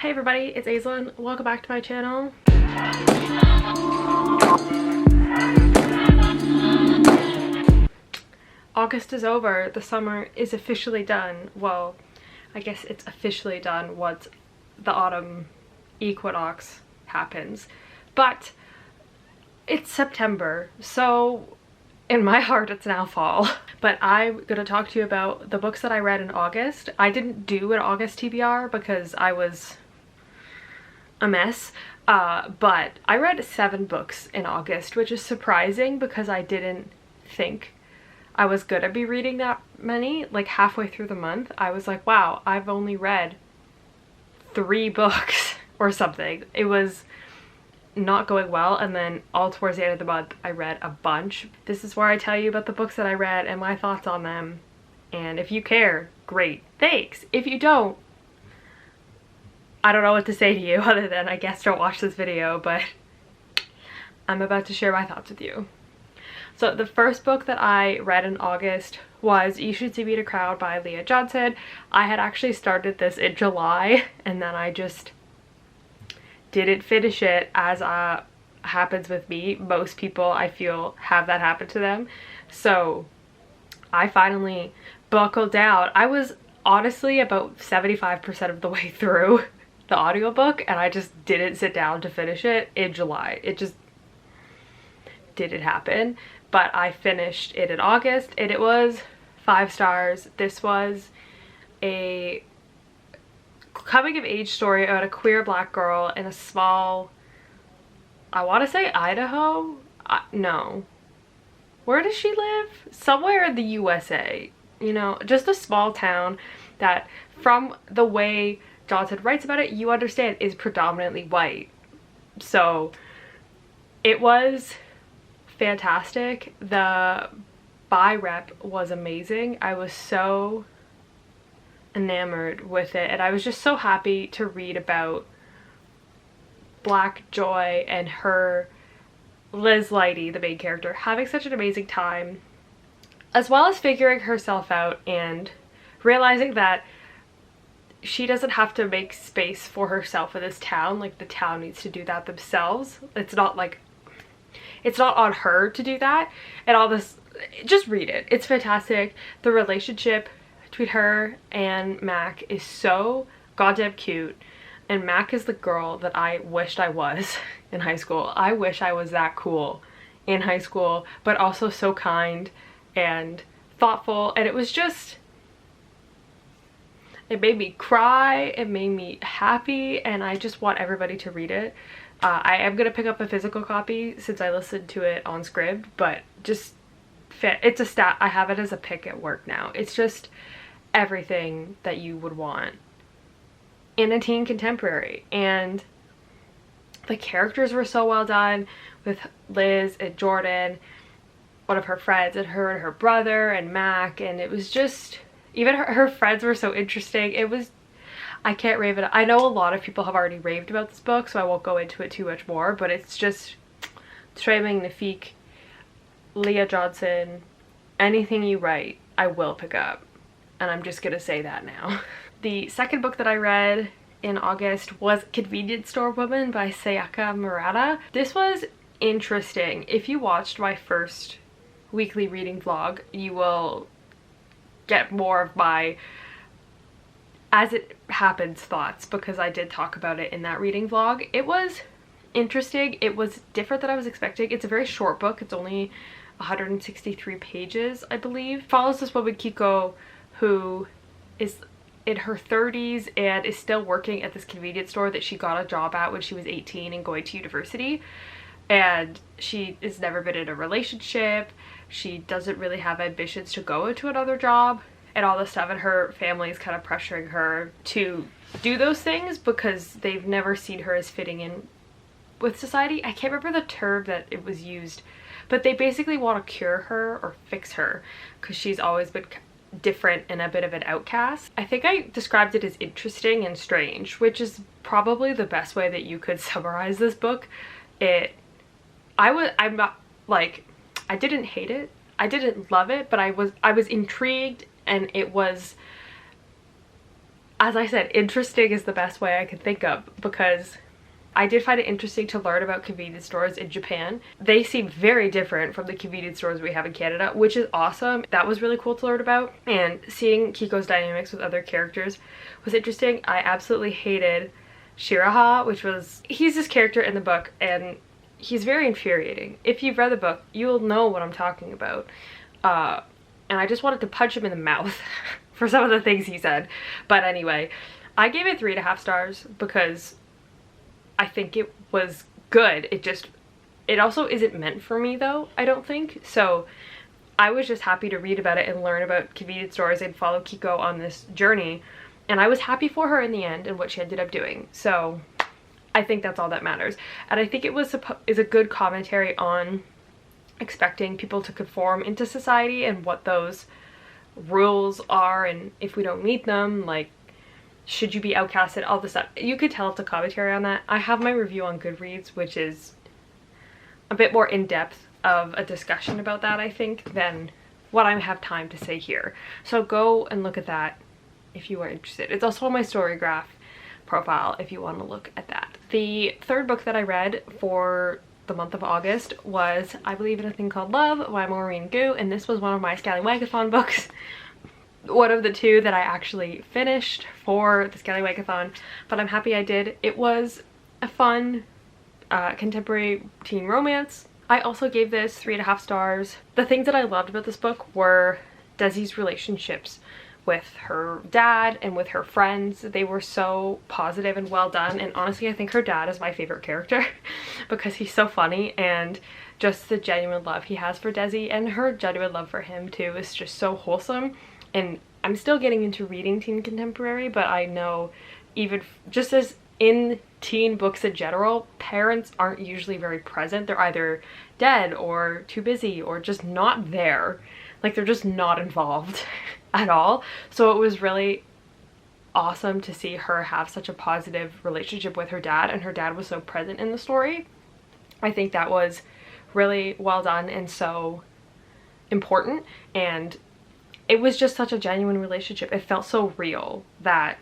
Hey everybody, it's Aislinn. Welcome back to my channel. August is over. The summer is officially done. Well, I guess it's officially done once the autumn equinox happens. But it's September, so in my heart it's now fall. But I'm gonna talk to you about the books that I read in August. I didn't do an August TBR because I was a mess, but I read 7 books in August, which is surprising because I didn't think I was gonna be reading that many. Like halfway through the month I was like, wow, I've only read 3 books or something. It was not going well, and then all towards the end of the month I read a bunch. This is where I tell you about the books that I read and my thoughts on them, and if you care, great, thanks. If you don't, I don't know what to say to you other than I guess don't watch this video, but I'm about to share my thoughts with you. So the first book that I read in August was You Should See Me in a Crowd by Leah Johnson. I had actually started this in July and then I just didn't finish it, as happens with me. Most people, I feel, have that happen to them. So I finally buckled down. I was honestly about 75% of the way through the audiobook and I just didn't sit down to finish it in July. It just didn't happen. But I finished it in August and it was 5 stars. This was a coming of age story about a queer black girl in a small, I want to say Idaho? No. Where does she live? Somewhere in the USA. You know, just a small town that, from the way Johnson writes about it, you understand is predominantly white. So it was fantastic. The buy rep was amazing. I was so enamored with it and I was just so happy to read about Black Joy and her, Liz Lighty, the main character, having such an amazing time, as well as figuring herself out and realizing that she doesn't have to make space for herself in this town. Like, the town needs to do that themselves. It's not like, it's not on her to do that. And all this, just read it. It's fantastic. The relationship between her and Mac is so goddamn cute. And Mac is the girl that I wished I was in high school. I wish I was that cool in high school, but also so kind and thoughtful. And it was just, it made me cry, it made me happy, and I just want everybody to read it. I am gonna pick up a physical copy since I listened to it on Scribd, but just it's a stat. I have it as a pick at work now. It's just everything that you would want in a teen contemporary, and the characters were so well done with Liz and Jordan, one of her friends, and her brother and Mac, and it was just, even her friends were so interesting. It was, I can't rave it. I know a lot of people have already raved about this book, so I won't go into it too much more, but it's just très magnifique. Leah Johnson, anything you write, I will pick up. And I'm just gonna say that now. The second book that I read in August was Convenience Store Woman by Sayaka Murata. This was interesting. If you watched my first weekly reading vlog, you will get more of my as it happens thoughts, because I did talk about it in that reading vlog. It was interesting. It was different than I was expecting. It's a very short book. It's only 163 pages, I believe. It follows this woman, Kiko, who is in her 30s and is still working at this convenience store that she got a job at when she was 18 and going to university. And she has never been in a relationship. She doesn't really have ambitions to go into another job and all this stuff, and her family is kind of pressuring her to do those things because they've never seen her as fitting in with society. I can't remember the term that it was used, but they basically want to cure her or fix her because she's always been different and a bit of an outcast. I think I described it as interesting and strange, which is probably the best way that you could summarize this book. I'm not like, I didn't hate it, I didn't love it, but I was intrigued, and it was, as I said, interesting is the best way I could think of, because I did find it interesting to learn about convenience stores in Japan. They seem very different from the convenience stores we have in Canada, which is awesome. That was really cool to learn about. And seeing Kiko's dynamics with other characters was interesting. I absolutely hated Shiraha, he's this character in the book, and he's very infuriating. If you've read the book, you'll know what I'm talking about. And I just wanted to punch him in the mouth for some of the things he said. But anyway, I gave it 3.5 stars because I think it was good. It also isn't meant for me though, I don't think. So I was just happy to read about it and learn about convenience stores and follow Kiko on this journey. And I was happy for her in the end and what she ended up doing. So I think that's all that matters. And I think it is a good commentary on expecting people to conform into society and what those rules are, and if we don't meet them, like, should you be outcasted, all this stuff. You could tell it's a commentary on that. I have my review on Goodreads, which is a bit more in-depth of a discussion about that, I think, than what I have time to say here. So go and look at that if you are interested. It's also on my StoryGraph profile if you want to look at that. The third book that I read for the month of August was I Believe in a Thing Called Love by Maureen Gu, and this was one of my Scallywagathon books. One of the 2 that I actually finished for the Scallywagathon, but I'm happy I did. It was a fun contemporary teen romance. I also gave this 3.5 stars. The things that I loved about this book were Desi's relationships with her dad and with her friends. They were so positive and well done, and honestly I think her dad is my favorite character because he's so funny, and just the genuine love he has for Desi and her genuine love for him too is just so wholesome. And I'm still getting into reading teen contemporary, but I know even just as in teen books in general, parents aren't usually very present. They're either dead or too busy or just not there. Like, they're just not involved at all. So it was really awesome to see her have such a positive relationship with her dad, and her dad was so present in the story. I think that was really well done and so important, and it was just such a genuine relationship. It felt so real that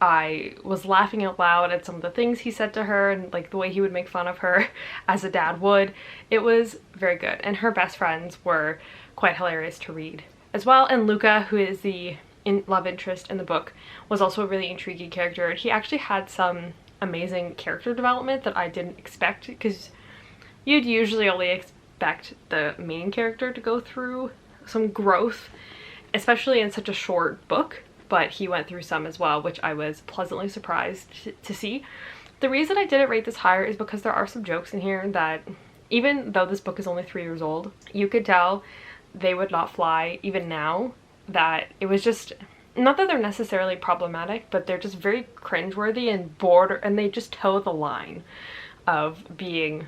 I was laughing out loud at some of the things he said to her, and like the way he would make fun of her as a dad would. It was very good, and her best friends were quite hilarious to read as well. And Luca, who is the love interest in the book, was also a really intriguing character. He actually had some amazing character development that I didn't expect, because you'd usually only expect the main character to go through some growth, especially in such a short book, but he went through some as well, which I was pleasantly surprised to see. The reason I didn't rate this higher is because there are some jokes in here that, even though this book is only 3 years old, you could tell they would not fly even now. That it was just, not that they're necessarily problematic, but they're just very cringeworthy and border, and they just toe the line of being,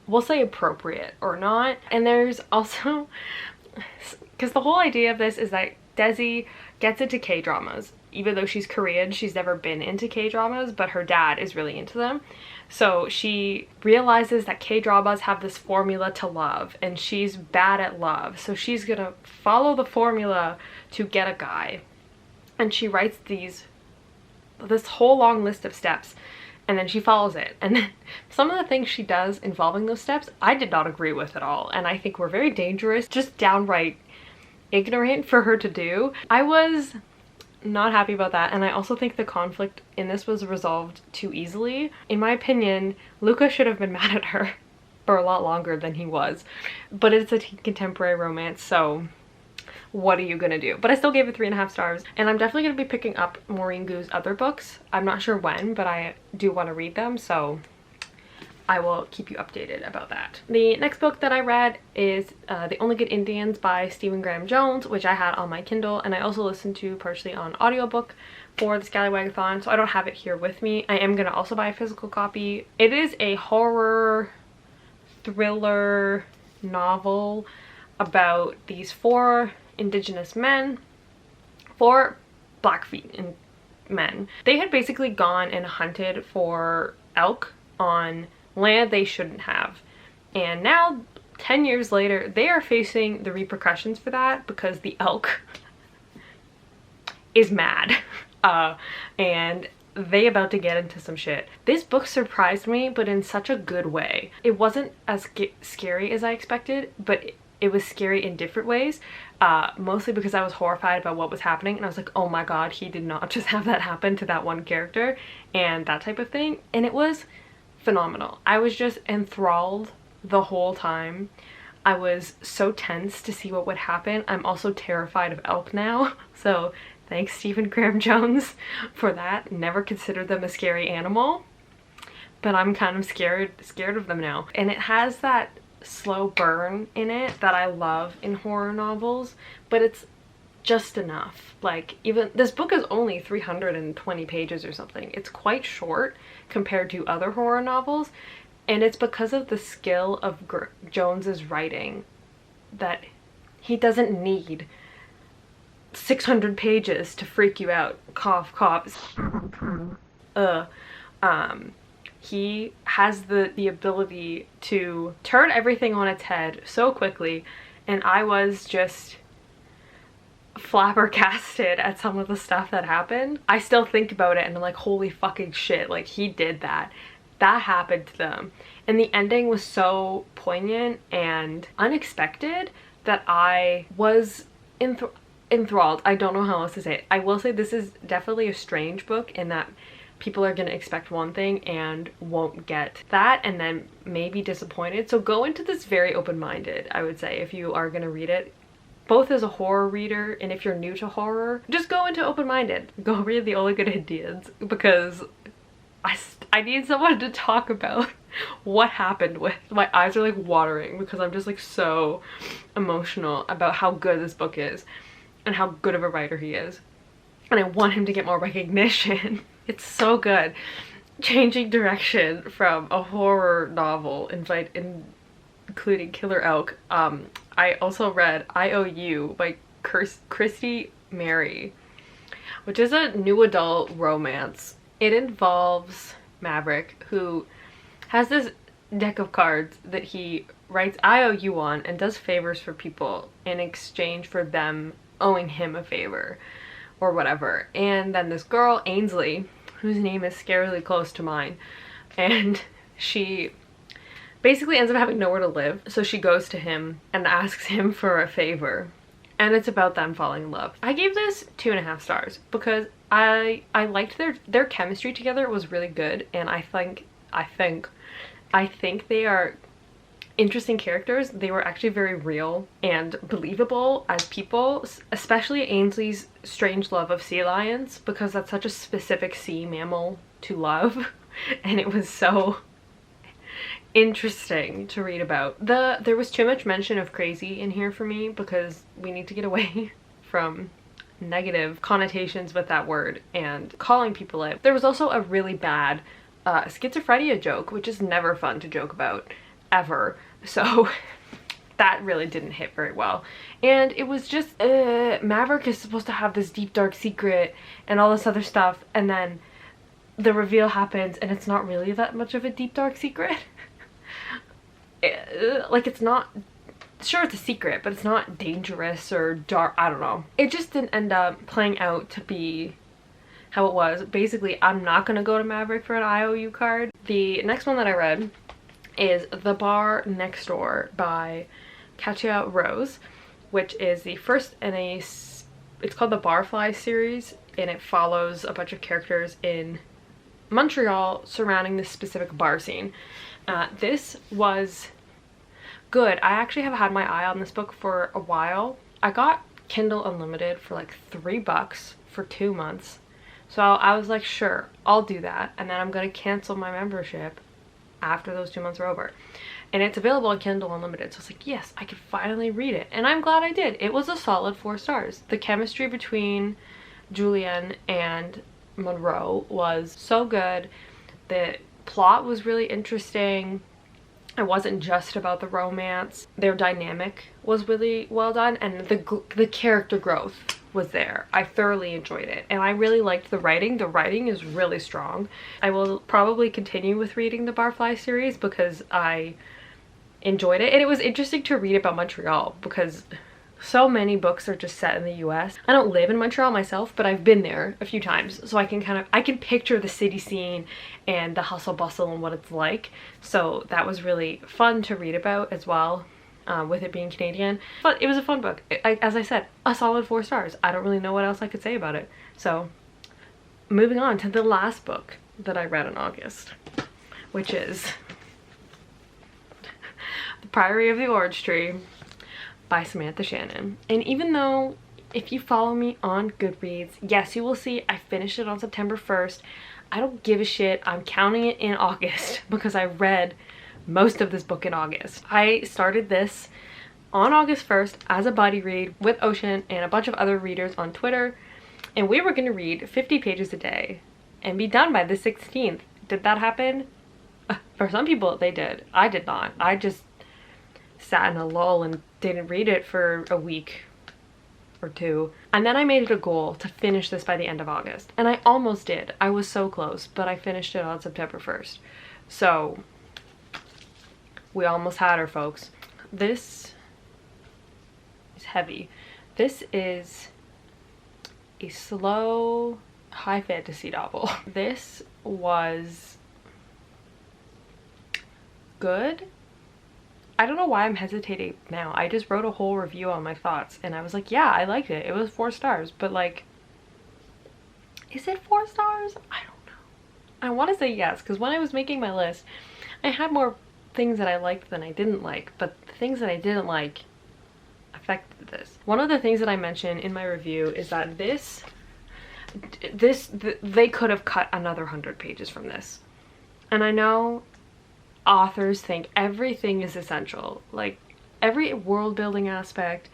we'll say, appropriate or not. And there's also, because the whole idea of this is that Desi gets into K-dramas. Even though she's Korean, she's never been into K-dramas, but her dad is really into them. So she realizes that K-dramas have this formula to love, and she's bad at love. So she's gonna follow the formula to get a guy. And she writes this whole long list of steps, and then she follows it. And then some of the things she does involving those steps, I did not agree with at all. And I think were very dangerous, just downright ignorant for her to do. I was not happy about that, and I also think the conflict in this was resolved too easily. In my opinion, Luca should have been mad at her for a lot longer than he was, but it's a contemporary romance, so what are you gonna do? But I still gave it 3.5 stars, and I'm definitely gonna be picking up Maureen Gu's other books. I'm not sure when, but I do want to read them, so I will keep you updated about that. The next book that I read is The Only Good Indians by Stephen Graham Jones, which I had on my Kindle, and I also listened to partially on audiobook for the Scallywagathon, so I don't have it here with me. I am gonna also buy a physical copy. It is a horror thriller novel about these 4 indigenous men, 4 Blackfeet men. They had basically gone and hunted for elk on land they shouldn't have, and now 10 years later they are facing the repercussions for that because the elk is mad. And they about to get into some shit. This book surprised me, but in such a good way. It wasn't as scary as I expected, but it was scary in different ways, mostly because I was horrified about what was happening, and I was like, oh my god, he did not just have that happen to that one character, and that type of thing. And it was phenomenal. I was just enthralled the whole time. I was so tense to see what would happen. I'm also terrified of elk now, so thanks Stephen Graham Jones for that. Never considered them a scary animal, but I'm kind of scared of them now. And it has that slow burn in it that I love in horror novels, but it's just enough. Like, even this book is only 320 pages or something. It's quite short compared to other horror novels, and it's because of the skill of Jones's writing that he doesn't need 600 pages to freak you out. Cough, cough. He has the ability to turn everything on its head so quickly, and I was just flabbergasted at some of the stuff that happened. I still think about it and I'm like, holy fucking shit, like, he did that. That happened to them. And the ending was so poignant and unexpected that I was enthralled. I don't know how else to say it. I will say this is definitely a strange book in that people are gonna expect one thing and won't get that, and then may be disappointed. So go into this very open-minded, I would say, if you are gonna read it. Both as a horror reader, and if you're new to horror, just go into open-minded. Go read the Only Good Indians, because I need someone to talk about what happened with. My eyes are like watering because I'm just like so emotional about how good this book is and how good of a writer he is. And I want him to get more recognition. It's so good. Changing direction from a horror novel, including Killer Elk. I also read IOU by Christy Mary, which is a new adult romance. It involves Maverick, who has this deck of cards that he writes IOU on and does favors for people in exchange for them owing him a favor or whatever. And then this girl, Ainsley, whose name is scarily close to mine, and she basically ends up having nowhere to live, so she goes to him and asks him for a favor, and it's about them falling in love. I gave this 2.5 stars because I liked their chemistry together. Was really good, and I think they are interesting characters. They were actually very real and believable as people, especially Ainsley's strange love of sea lions, because that's such a specific sea mammal to love, and it was so interesting to read about. There was too much mention of crazy in here for me because we need to get away from negative connotations with that word and calling people out. There was also a really bad schizophrenia joke, which is never fun to joke about ever, so that really didn't hit very well. And it was just Maverick is supposed to have this deep dark secret and all this other stuff, and then the reveal happens and it's not really that much of a deep dark secret. Like, it's not, sure it's a secret, but it's not dangerous or dark. I don't know. It just didn't end up playing out to be how it was. Basically, I'm not gonna go to Maverick for an IOU card. The next one that I read is The Bar Next Door by Katya Rose, which is the first in it's called the Barfly series, and it follows a bunch of characters in Montreal surrounding this specific bar scene. This was good. I actually have had my eye on this book for a while. I got Kindle Unlimited for like $3 for 2 months. So I was like, sure, I'll do that. And then I'm gonna cancel my membership after those 2 months are over. And it's available on Kindle Unlimited. So I was like, yes, I could finally read it. And I'm glad I did. It was a solid 4 stars. The chemistry between Julienne and Monroe was so good. The plot was really interesting. It wasn't just about the romance. Their dynamic was really well done, and the character growth was there. I thoroughly enjoyed it, and I really liked the writing. The writing is really strong. I will probably continue with reading the Barfly series because I enjoyed it, and it was interesting to read about Montreal because So many books are just set in the US. I don't live in Montreal myself, but I've been there a few times, so I can picture the city scene and the hustle bustle and what it's like. So that was really fun to read about as well, with it being Canadian. But it was a fun book. As I said, a solid 4 stars. I don't really know what else I could say about it. So moving on to the last book that I read in August, which is The Priory of the Orange Tree by Samantha Shannon. And even though, if you follow me on Goodreads, yes, you will see I finished it on September 1st. I don't give a shit. I'm counting it in August because I read most of this book in August. I started this on August 1st as a buddy read with Ocean and a bunch of other readers on Twitter, and we were going to read 50 pages a day and be done by the 16th. Did that happen? For some people they did. I did not. I just sat in a lull and didn't read it for a week or 2. And then I made it a goal to finish this by the end of August. And I almost did. I was so close, but I finished it on September 1st. So we almost had her, folks. This is heavy. This is a slow high fantasy novel. This was good. I don't know why I'm hesitating now. I just wrote a whole review on my thoughts and I was like, yeah, I liked it. It was 4 stars, but like, is it 4 stars? I don't know. I want to say yes, because when I was making my list, I had more things that I liked than I didn't like, but the things that I didn't like affected this. One of the things that I mentioned in my review is that they could have cut another 100 pages from this. And I know authors think everything is essential, like every world building aspect,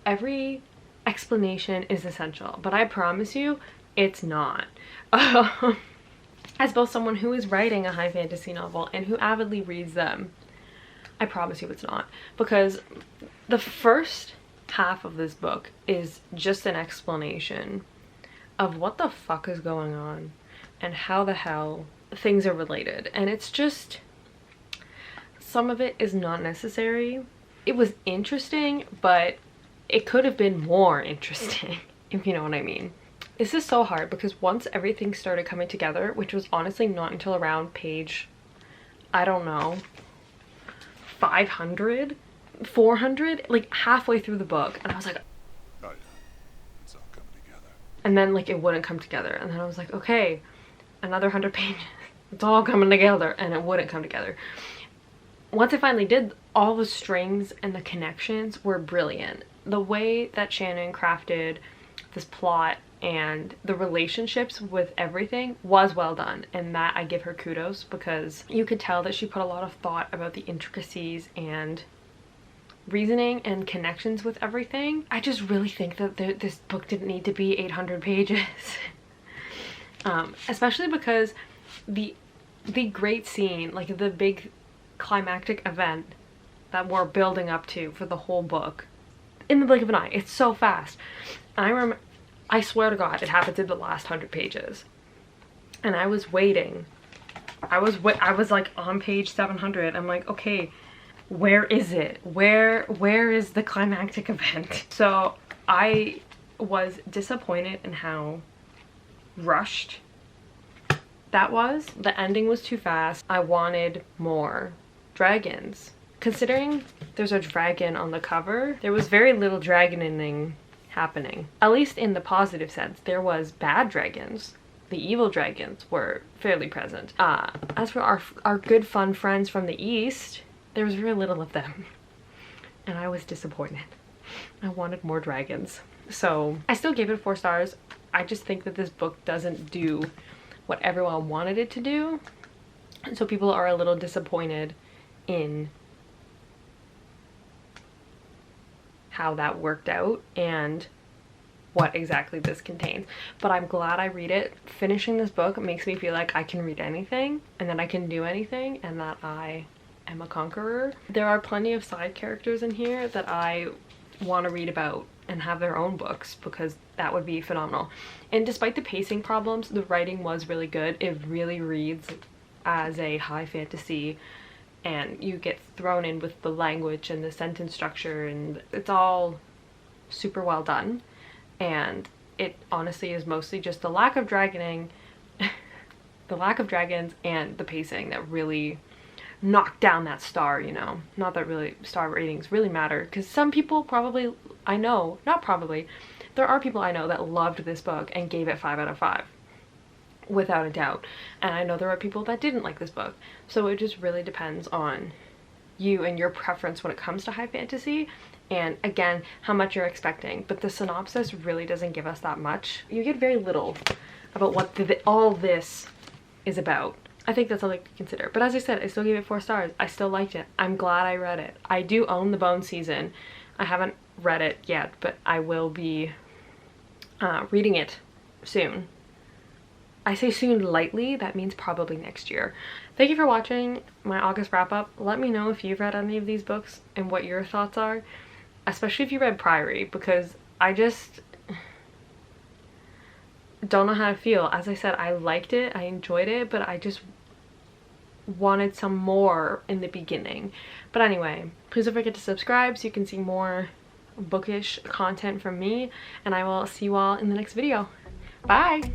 every explanation is essential, but I promise you it's not. As both someone who is writing a high fantasy novel and who avidly reads them, I promise you it's not, because the first half of this book is just an explanation of what the fuck is going on and how the hell things are related, and it's just, some of it is not necessary. It was interesting, but it could have been more interesting, if you know what I mean. This is so hard because once everything started coming together, which was honestly not until around page, I don't know, 500, 400, like halfway through the book, and I was like, oh yeah, it's all coming together. And then like it wouldn't come together, and then I was like, okay, another 100 pages, it's all coming together, and it wouldn't come together. Once I finally did, all the strings and the connections were brilliant. The way that Shannon crafted this plot and the relationships with everything was well done, and that I give her kudos, because you could tell that she put a lot of thought about the intricacies and reasoning and connections with everything. I just really think that this book didn't need to be 800 pages. Especially because the great scene, like the big climactic event that we're building up to for the whole book, in the blink of an eye, it's so fast. I swear to God, it happens in the last 100 pages. And I was waiting. I was like on page 700. I'm like, okay, where is it? Where is the climactic event? So I was disappointed in how rushed that was. The ending was too fast. I wanted more dragons. Considering there's a dragon on the cover, there was very little dragoning happening. At least in the positive sense. There was bad dragons. The evil dragons were fairly present. As for our good fun friends from the east, there was very little of them. And I was disappointed. I wanted more dragons. So I still gave it 4 stars. I just think that this book doesn't do what everyone wanted it to do. And so people are a little disappointed in how that worked out and what exactly this contains. But I'm glad I read it. Finishing this book makes me feel like I can read anything and that I can do anything and that I am a conqueror. There are plenty of side characters in here that I want to read about and have their own books, because that would be phenomenal. And despite the pacing problems, the writing was really good. It really reads as a high fantasy and you get thrown in with the language and the sentence structure, and it's all super well done. And it honestly is mostly just the lack of dragoning, the lack of dragons, and the pacing that really knocked down that star, you know. Not that really star ratings really matter, because some people probably, I know, not probably, there are people I know that loved this book and gave it 5 out of 5. Without a doubt. And I know there are people that didn't like this book. So it just really depends on you and your preference when it comes to high fantasy, and again, how much you're expecting. But the synopsis really doesn't give us that much. You get very little about what all this is about. I think that's all I could consider. But as I said, I still gave it 4 stars. I still liked it. I'm glad I read it. I do own the Bone season. I haven't read it yet, but I will be reading it soon. I say soon lightly, that means probably next year. Thank you for watching my August wrap up. Let me know if you've read any of these books and what your thoughts are, especially if you read Priory, because I just don't know how to feel. As I said, I liked it, I enjoyed it, but I just wanted some more in the beginning. But anyway, please don't forget to subscribe so you can see more bookish content from me, and I will see you all in the next video. Bye!